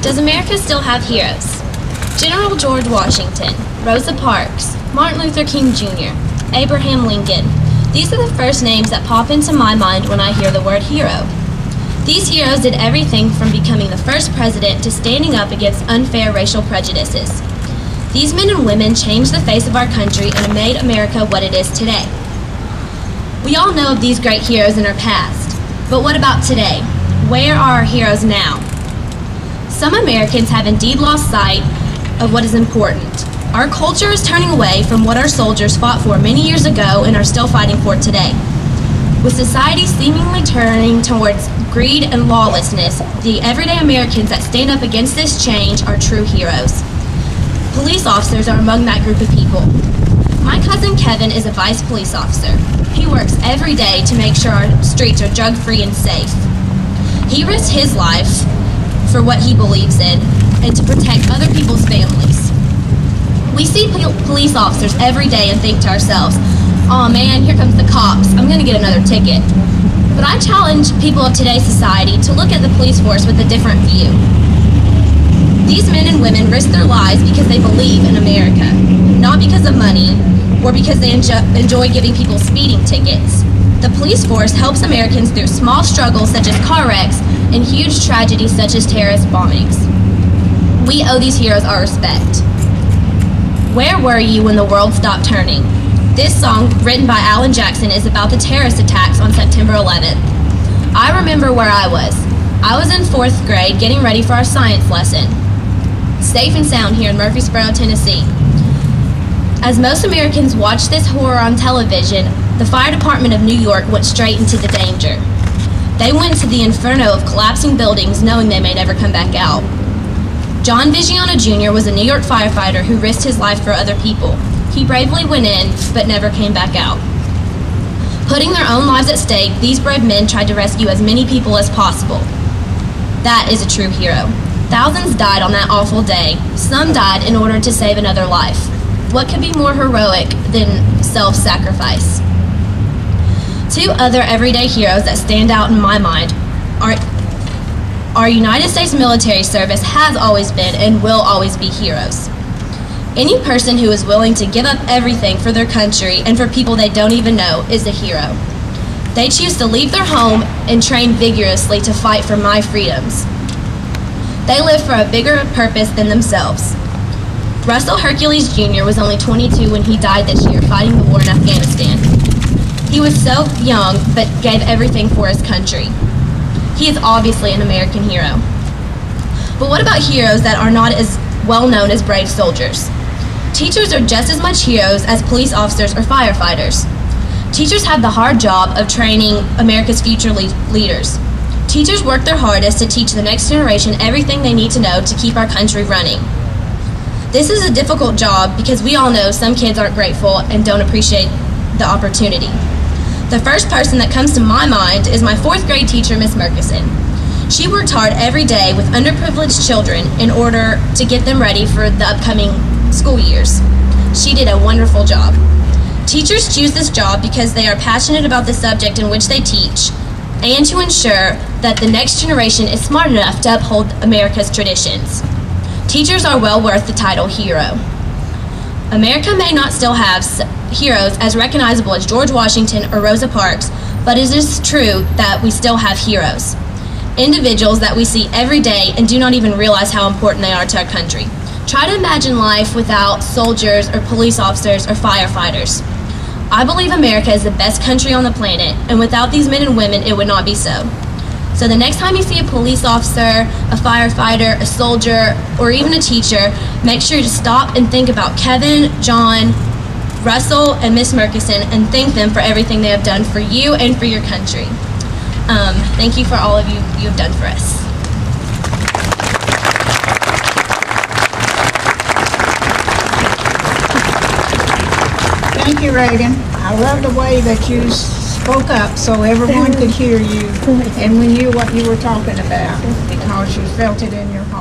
Does America still have heroes? General George Washington, Rosa Parks, Martin Luther King Jr., Abraham Lincoln. These are the first names that pop into my mind when I hear the word hero. These heroes did everything from becoming the first president to standing up against unfair racial prejudices. These men and women changed the face of our country and made America what it is today. We all know of these great heroes in our past, but what about today? Where are our heroes now? Some Americans have indeed lost sight of what is important. Our culture is turning away from what our soldiers fought for many years ago and are still fighting for today. With society seemingly turning towards greed and lawlessness, the everyday Americans that stand up against this change are true heroes. Police officers are among that group of people. My cousin Kevin is a vice police officer. He works every day to make sure our streets are drug-free and safe. He risks his life for what he believes in and to protect other people's families. We see police officers every day and think to ourselves, "Aw man, here comes the cops. I'm gonna get another ticket." But I challenge people of today's society to look at the police force with a different view. These men and women risk their lives because they believe in America, not because of money or because they enjoy giving people speeding tickets. The police force helps Americans through small struggles such as car wrecks and huge tragedies such as terrorist bombings. We owe these heroes our respect. Where were you when the world stopped turning? This song, written by Alan Jackson, is about the terrorist attacks on September 11th. I remember where I was. I was in 4th grade getting ready for our science lesson. Safe and sound here in Murfreesboro, Tennessee. As most Americans watched this horror on television, the fire department of New York went straight into the danger. They went to the inferno of collapsing buildings knowing they may never come back out. John Vigiano Jr. was a New York firefighter who risked his life for other people. He bravely went in, but never came back out. Putting their own lives at stake, these brave men tried to rescue as many people as possible. That is a true hero. Thousands died on that awful day. Some died in order to save another life. What could be more heroic than self-sacrifice? Two other everyday heroes that stand out in my mind are our United States military service has always been and will always be heroes. Any person who is willing to give up everything for their country and for people they don't even know is a hero. They choose to leave their home and train vigorously to fight for my freedoms. They live for a bigger purpose than themselves. Russell Hercules Jr. was only 22 when he died this year fighting the war in Afghanistan. He was so young but gave everything for his country. He is obviously an American hero. But what about heroes that are not as well known as brave soldiers? Teachers are just as much heroes as police officers or firefighters. Teachers have the hard job of training America's future leaders. Teachers work their hardest to teach the next generation everything they need to know to keep our country running. This is a difficult job because we all know some kids aren't grateful and don't appreciate the opportunity. The first person that comes to my mind is my 4th grade teacher, Miss Murkison. She worked hard every day with underprivileged children in order to get them ready for the upcoming school years. She did a wonderful job. Teachers choose this job because they are passionate about the subject in which they teach and to ensure that the next generation is smart enough to uphold America's traditions. Teachers are well worth the title hero. America may not still have heroes as recognizable as George Washington or Rosa Parks, but it is true that we still have heroes. Individuals that we see every day and do not even realize how important they are to our country. Try to imagine life without soldiers or police officers or firefighters. I believe America is the best country on the planet, and without these men and women, it would not be so. So the next time you see a police officer, a firefighter, a soldier, or even a teacher, make sure to stop and think about Kevin, John, Russell, and Miss Murkison and thank them for everything they have done for you and for your country. Thank you for all of you have done for us. Thank you, Reagan. I love the way that you spoke up so everyone could hear you and we knew what you were talking about because you felt it in your heart.